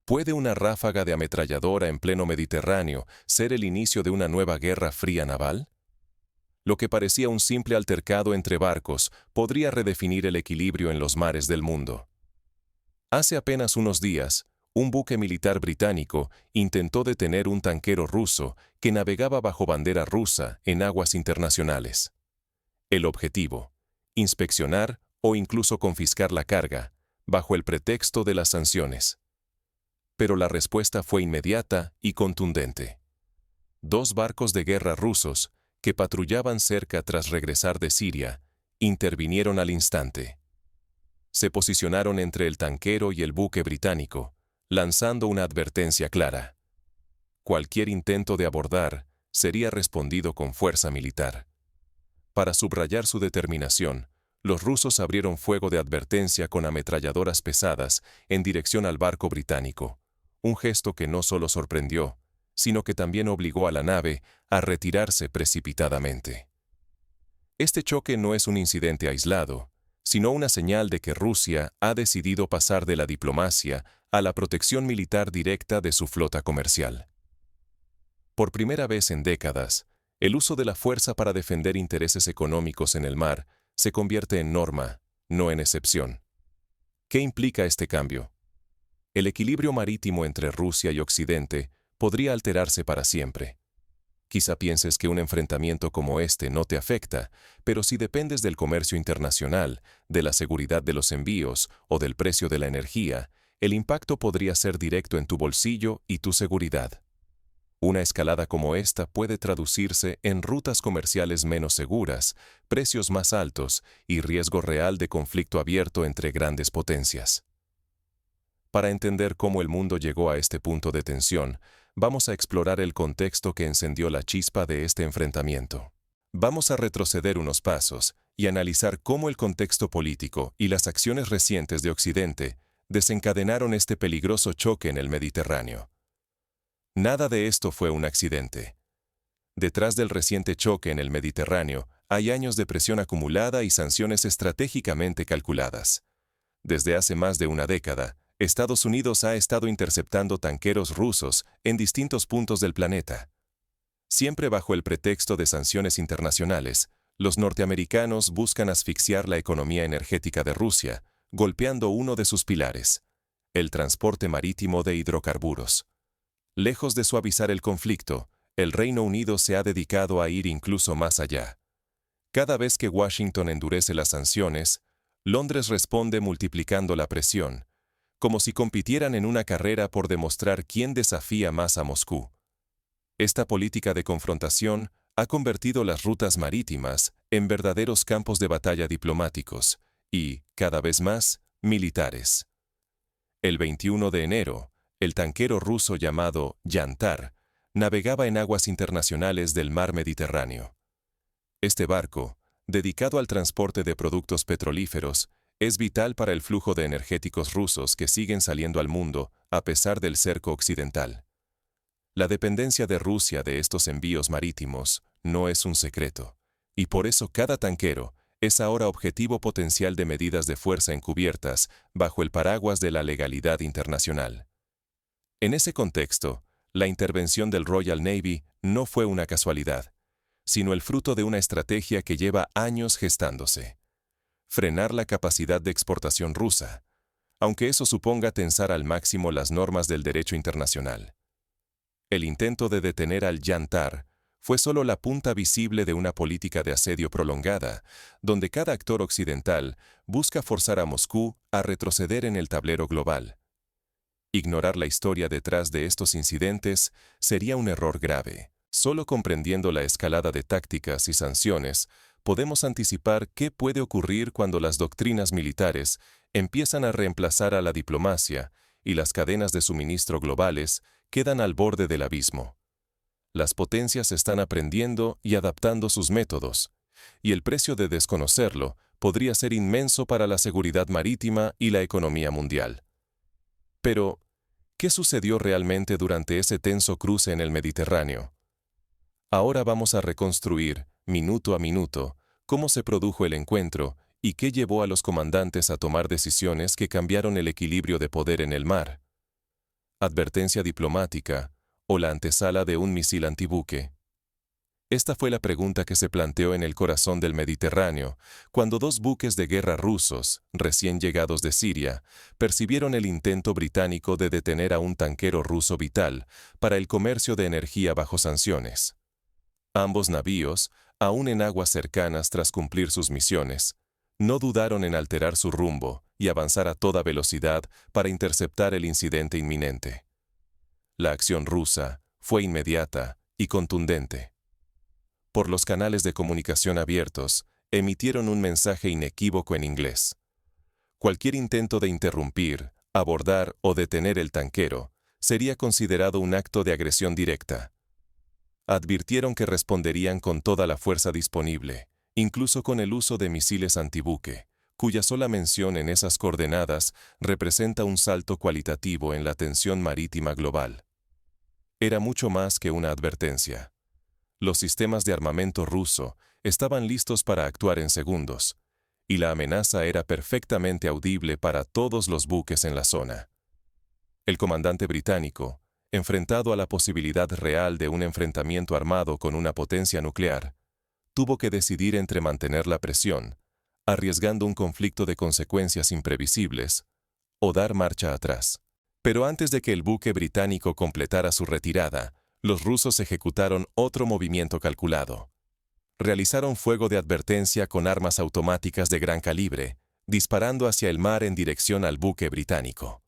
¿Puede una ráfaga de ametralladora en pleno Mediterráneo ser el inicio de una nueva guerra fría naval? Lo que parecía un simple altercado entre barcos podría redefinir el equilibrio en los mares del mundo. Hace apenas unos días, un buque militar británico intentó detener un tanquero ruso que navegaba bajo bandera rusa en aguas internacionales. El objetivo: inspeccionar o incluso confiscar la carga, bajo el pretexto de las sanciones. Pero la respuesta fue inmediata y contundente. Dos barcos de guerra rusos, que patrullaban cerca tras regresar de Siria, intervinieron al instante. Se posicionaron entre el tanquero y el buque británico, lanzando una advertencia clara. Cualquier intento de abordar sería respondido con fuerza militar. Para subrayar su determinación, los rusos abrieron fuego de advertencia con ametralladoras pesadas en dirección al barco británico, un gesto que no solo sorprendió, sino que también obligó a la nave a retirarse precipitadamente. Este choque no es un incidente aislado, sino una señal de que Rusia ha decidido pasar de la diplomacia a la protección militar directa de su flota comercial. Por primera vez en décadas, el uso de la fuerza para defender intereses económicos en el mar se convierte en norma, no en excepción. ¿Qué implica este cambio? El equilibrio marítimo entre Rusia y Occidente podría alterarse para siempre. Quizá pienses que un enfrentamiento como este no te afecta, pero si dependes del comercio internacional, de la seguridad de los envíos o del precio de la energía, el impacto podría ser directo en tu bolsillo y tu seguridad. Una escalada como esta puede traducirse en rutas comerciales menos seguras, precios más altos y riesgo real de conflicto abierto entre grandes potencias. Para entender cómo el mundo llegó a este punto de tensión, vamos a explorar el contexto que encendió la chispa de este enfrentamiento. Vamos a retroceder unos pasos y analizar cómo el contexto político y las acciones recientes de Occidente desencadenaron este peligroso choque en el Mediterráneo. Nada de esto fue un accidente. Detrás del reciente choque en el Mediterráneo hay años de presión acumulada y sanciones estratégicamente calculadas. Desde hace más de una década, Estados Unidos ha estado interceptando tanqueros rusos en distintos puntos del planeta. Siempre bajo el pretexto de sanciones internacionales, los norteamericanos buscan asfixiar la economía energética de Rusia, golpeando uno de sus pilares: el transporte marítimo de hidrocarburos. Lejos de suavizar el conflicto, el Reino Unido se ha dedicado a ir incluso más allá. Cada vez que Washington endurece las sanciones, Londres responde multiplicando la presión, como si compitieran en una carrera por demostrar quién desafía más a Moscú. Esta política de confrontación ha convertido las rutas marítimas en verdaderos campos de batalla diplomáticos y, cada vez más, militares. El 21 de enero, el tanquero ruso llamado Yantar navegaba en aguas internacionales del mar Mediterráneo. Este barco, dedicado al transporte de productos petrolíferos, es vital para el flujo de energéticos rusos que siguen saliendo al mundo a pesar del cerco occidental. La dependencia de Rusia de estos envíos marítimos no es un secreto, y por eso cada tanquero es ahora objetivo potencial de medidas de fuerza encubiertas bajo el paraguas de la legalidad internacional. En ese contexto, la intervención del Royal Navy no fue una casualidad, sino el fruto de una estrategia que lleva años gestándose: frenar la capacidad de exportación rusa, aunque eso suponga tensar al máximo las normas del derecho internacional. El intento de detener al Yantar fue solo la punta visible de una política de asedio prolongada, donde cada actor occidental busca forzar a Moscú a retroceder en el tablero global. Ignorar la historia detrás de estos incidentes sería un error grave. Solo comprendiendo la escalada de tácticas y sanciones, podemos anticipar qué puede ocurrir cuando las doctrinas militares empiezan a reemplazar a la diplomacia y las cadenas de suministro globales quedan al borde del abismo. Las potencias están aprendiendo y adaptando sus métodos, y el precio de desconocerlo podría ser inmenso para la seguridad marítima y la economía mundial. Pero, ¿qué sucedió realmente durante ese tenso cruce en el Mediterráneo? Ahora vamos a reconstruir, minuto a minuto, cómo se produjo el encuentro y qué llevó a los comandantes a tomar decisiones que cambiaron el equilibrio de poder en el mar. advertencia diplomática o la antesala de un misil antibuque? Esta fue la pregunta que se planteó en el corazón del Mediterráneo, cuando dos buques de guerra rusos, recién llegados de Siria, percibieron el intento británico de detener a un tanquero ruso vital para el comercio de energía bajo sanciones. Ambos navíos, aún en aguas cercanas tras cumplir sus misiones, no dudaron en alterar su rumbo y avanzar a toda velocidad para interceptar el incidente inminente. La acción rusa fue inmediata y contundente. Por los canales de comunicación abiertos, emitieron un mensaje inequívoco en inglés. Cualquier intento de interrumpir, abordar o detener el tanquero sería considerado un acto de agresión directa. Advirtieron que responderían con toda la fuerza disponible, incluso con el uso de misiles antibuque, cuya sola mención en esas coordenadas representa un salto cualitativo en la tensión marítima global. Era mucho más que una advertencia. Los sistemas de armamento ruso estaban listos para actuar en segundos, y la amenaza era perfectamente audible para todos los buques en la zona. El comandante británico, enfrentado a la posibilidad real de un enfrentamiento armado con una potencia nuclear, tuvo que decidir entre mantener la presión, arriesgando un conflicto de consecuencias imprevisibles, o dar marcha atrás. Pero antes de que el buque británico completara su retirada, los rusos ejecutaron otro movimiento calculado. Realizaron fuego de advertencia con armas automáticas de gran calibre, disparando hacia el mar en dirección al buque británico.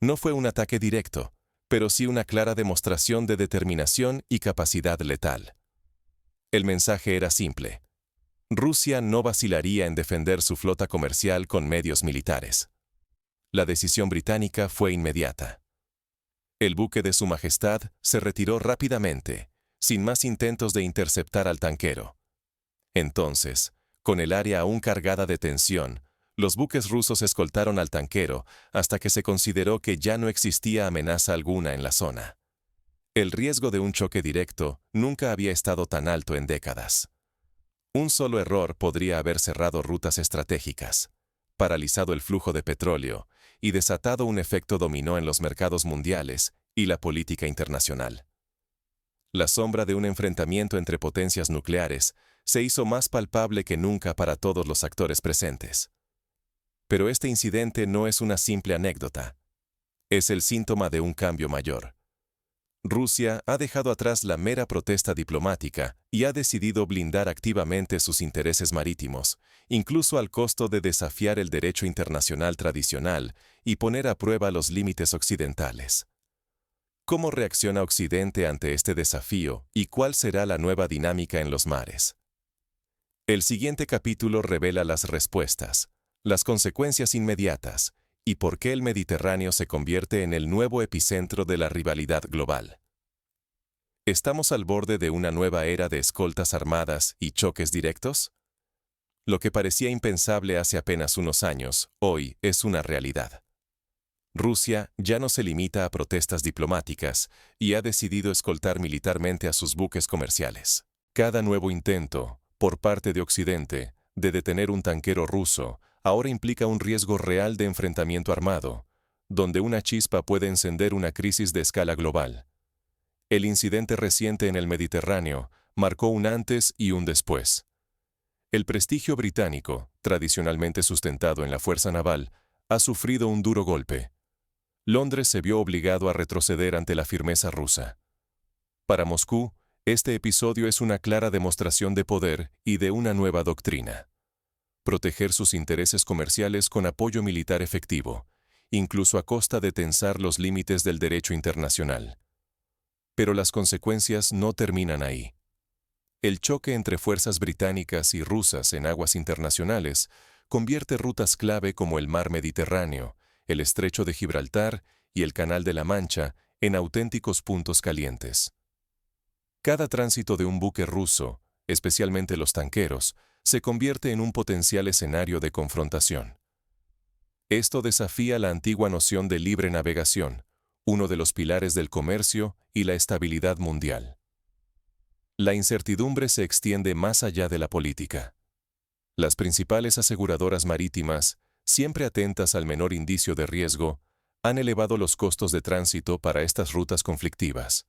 No fue un ataque directo, pero sí una clara demostración de determinación y capacidad letal. El mensaje era simple. Rusia no vacilaría en defender su flota comercial con medios militares. La decisión británica fue inmediata. El buque de Su Majestad se retiró rápidamente, sin más intentos de interceptar al tanquero. Entonces, con el área aún cargada de tensión, los buques rusos escoltaron al tanquero hasta que se consideró que ya no existía amenaza alguna en la zona. El riesgo de un choque directo nunca había estado tan alto en décadas. Un solo error podría haber cerrado rutas estratégicas, paralizado el flujo de petróleo y desatado un efecto dominó en los mercados mundiales y la política internacional. La sombra de un enfrentamiento entre potencias nucleares se hizo más palpable que nunca para todos los actores presentes. Pero este incidente no es una simple anécdota. Es el síntoma de un cambio mayor. Rusia ha dejado atrás la mera protesta diplomática y ha decidido blindar activamente sus intereses marítimos, incluso al costo de desafiar el derecho internacional tradicional y poner a prueba los límites occidentales. ¿Cómo reacciona Occidente ante este desafío y cuál será la nueva dinámica en los mares? El siguiente capítulo revela las respuestas, las consecuencias inmediatas y por qué el Mediterráneo se convierte en el nuevo epicentro de la rivalidad global. ¿Estamos al borde de una nueva era de escoltas armadas y choques directos? Lo que parecía impensable hace apenas unos años, hoy es una realidad. Rusia ya no se limita a protestas diplomáticas y ha decidido escoltar militarmente a sus buques comerciales. Cada nuevo intento, por parte de Occidente, de detener un tanquero ruso, ahora implica un riesgo real de enfrentamiento armado, donde una chispa puede encender una crisis de escala global. El incidente reciente en el Mediterráneo marcó un antes y un después. El prestigio británico, tradicionalmente sustentado en la fuerza naval, ha sufrido un duro golpe. Londres se vio obligado a retroceder ante la firmeza rusa. Para Moscú, este episodio es una clara demostración de poder y de una nueva doctrina. Proteger sus intereses comerciales con apoyo militar efectivo, incluso a costa de tensar los límites del derecho internacional. Pero las consecuencias no terminan ahí. El choque entre fuerzas británicas y rusas en aguas internacionales convierte rutas clave como el mar Mediterráneo, el Estrecho de Gibraltar y el Canal de la Mancha en auténticos puntos calientes. Cada tránsito de un buque ruso, especialmente los tanqueros, se convierte en un potencial escenario de confrontación. Esto desafía la antigua noción de libre navegación, uno de los pilares del comercio y la estabilidad mundial. La incertidumbre se extiende más allá de la política. Las principales aseguradoras marítimas, siempre atentas al menor indicio de riesgo, han elevado los costos de tránsito para estas rutas conflictivas.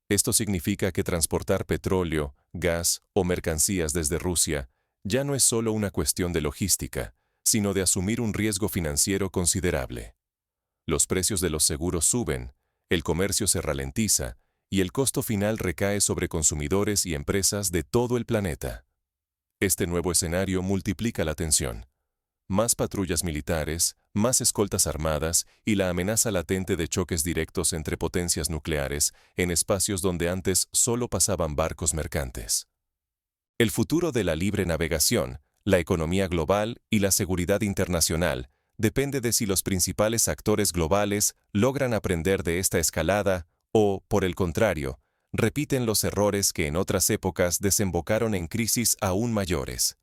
Esto significa que transportar petróleo, gas o mercancías desde Rusia ya no es solo una cuestión de logística, sino de asumir un riesgo financiero considerable. Los precios de los seguros suben, el comercio se ralentiza y el costo final recae sobre consumidores y empresas de todo el planeta. Este nuevo escenario multiplica la tensión. Más patrullas militares, más escoltas armadas y la amenaza latente de choques directos entre potencias nucleares en espacios donde antes solo pasaban barcos mercantes. El futuro de la libre navegación, la economía global y la seguridad internacional depende de si los principales actores globales logran aprender de esta escalada o, por el contrario, repiten los errores que en otras épocas desembocaron en crisis aún mayores.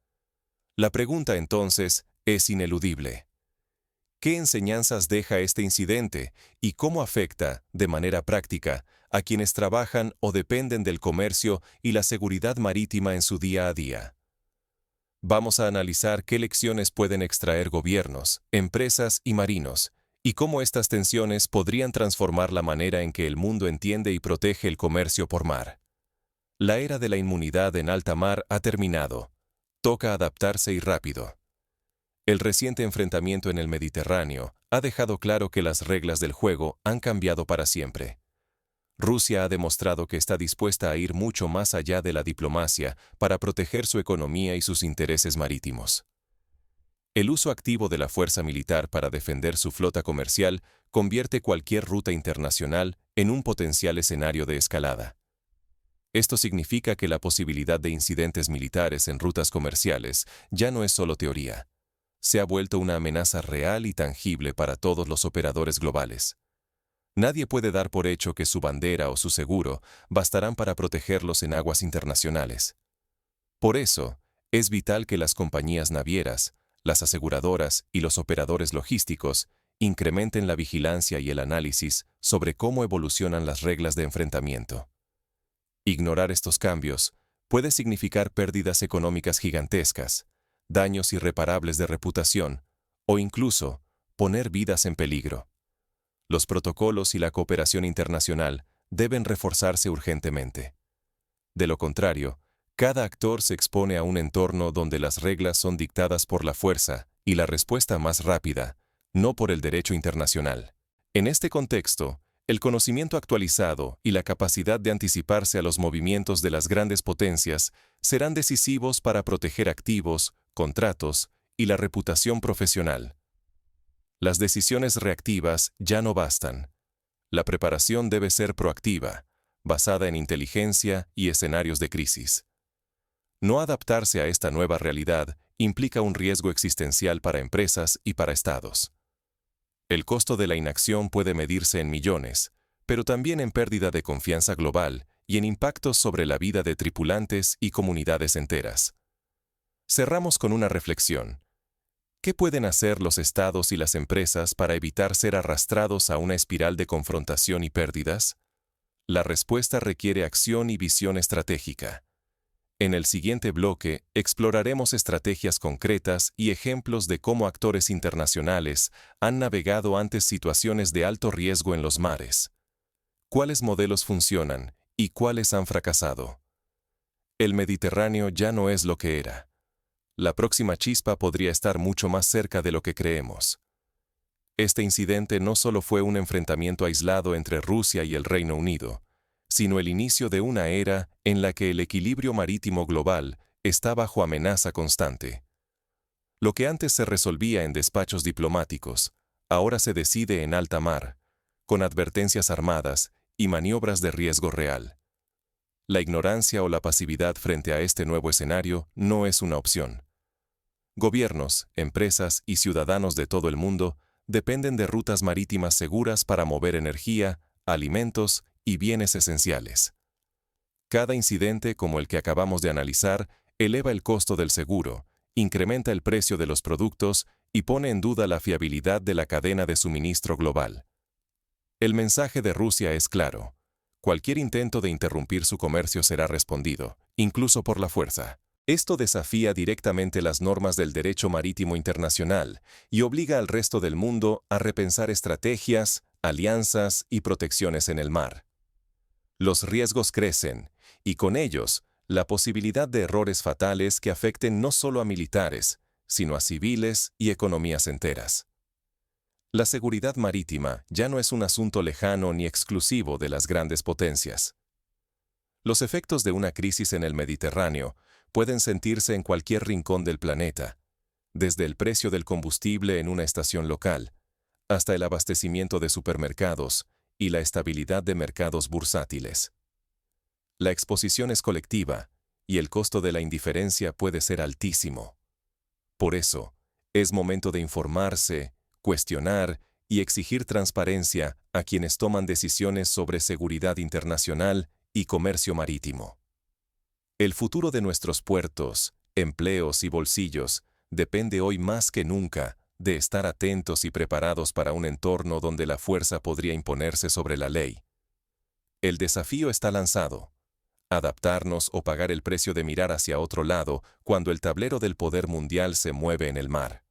La pregunta entonces es ineludible. ¿Qué enseñanzas deja este incidente y cómo afecta, de manera práctica, a quienes trabajan o dependen del comercio y la seguridad marítima en su día a día? Vamos a analizar qué lecciones pueden extraer gobiernos, empresas y marinos, y cómo estas tensiones podrían transformar la manera en que el mundo entiende y protege el comercio por mar. La era de la inmunidad en alta mar ha terminado. Toca adaptarse y rápido. El reciente enfrentamiento en el Mediterráneo ha dejado claro que las reglas del juego han cambiado para siempre. Rusia ha demostrado que está dispuesta a ir mucho más allá de la diplomacia para proteger su economía y sus intereses marítimos. El uso activo de la fuerza militar para defender su flota comercial convierte cualquier ruta internacional en un potencial escenario de escalada. Esto significa que la posibilidad de incidentes militares en rutas comerciales ya no es solo teoría. Se ha vuelto una amenaza real y tangible para todos los operadores globales. Nadie puede dar por hecho que su bandera o su seguro bastarán para protegerlos en aguas internacionales. Por eso, es vital que las compañías navieras, las aseguradoras y los operadores logísticos incrementen la vigilancia y el análisis sobre cómo evolucionan las reglas de enfrentamiento. Ignorar estos cambios puede significar pérdidas económicas gigantescas, daños irreparables de reputación o incluso poner vidas en peligro. Los protocolos y la cooperación internacional deben reforzarse urgentemente. De lo contrario, cada actor se expone a un entorno donde las reglas son dictadas por la fuerza y la respuesta más rápida, no por el derecho internacional. En este contexto, el conocimiento actualizado y la capacidad de anticiparse a los movimientos de las grandes potencias serán decisivos para proteger activos, contratos y la reputación profesional. Las decisiones reactivas ya no bastan. La preparación debe ser proactiva, basada en inteligencia y escenarios de crisis. No adaptarse a esta nueva realidad implica un riesgo existencial para empresas y para estados. El costo de la inacción puede medirse en millones, pero también en pérdida de confianza global y en impactos sobre la vida de tripulantes y comunidades enteras. Cerramos con una reflexión. ¿Qué pueden hacer los estados y las empresas para evitar ser arrastrados a una espiral de confrontación y pérdidas? La respuesta requiere acción y visión estratégica. En el siguiente bloque exploraremos estrategias concretas y ejemplos de cómo actores internacionales han navegado ante situaciones de alto riesgo en los mares. ¿Cuáles modelos funcionan y cuáles han fracasado? El Mediterráneo ya no es lo que era. La próxima chispa podría estar mucho más cerca de lo que creemos. Este incidente no solo fue un enfrentamiento aislado entre Rusia y el Reino Unido, sino el inicio de una era en la que el equilibrio marítimo global está bajo amenaza constante. Lo que antes se resolvía en despachos diplomáticos, ahora se decide en alta mar, con advertencias armadas y maniobras de riesgo real. La ignorancia o la pasividad frente a este nuevo escenario no es una opción. Gobiernos, empresas y ciudadanos de todo el mundo dependen de rutas marítimas seguras para mover energía, alimentos y bienes esenciales. Cada incidente como el que acabamos de analizar eleva el costo del seguro, incrementa el precio de los productos y pone en duda la fiabilidad de la cadena de suministro global. El mensaje de Rusia es claro. Cualquier intento de interrumpir su comercio será respondido, incluso por la fuerza. Esto desafía directamente las normas del derecho marítimo internacional y obliga al resto del mundo a repensar estrategias, alianzas y protecciones en el mar. Los riesgos crecen, y con ellos, la posibilidad de errores fatales que afecten no solo a militares, sino a civiles y economías enteras. La seguridad marítima ya no es un asunto lejano ni exclusivo de las grandes potencias. Los efectos de una crisis en el Mediterráneo pueden sentirse en cualquier rincón del planeta, desde el precio del combustible en una estación local, hasta el abastecimiento de supermercados y la estabilidad de mercados bursátiles. La exposición es colectiva y el costo de la indiferencia puede ser altísimo. Por eso, es momento de informarse, cuestionar y exigir transparencia a quienes toman decisiones sobre seguridad internacional y comercio marítimo. El futuro de nuestros puertos, empleos y bolsillos depende hoy más que nunca de estar atentos y preparados para un entorno donde la fuerza podría imponerse sobre la ley. El desafío está lanzado: adaptarnos o pagar el precio de mirar hacia otro lado cuando el tablero del poder mundial se mueve en el mar.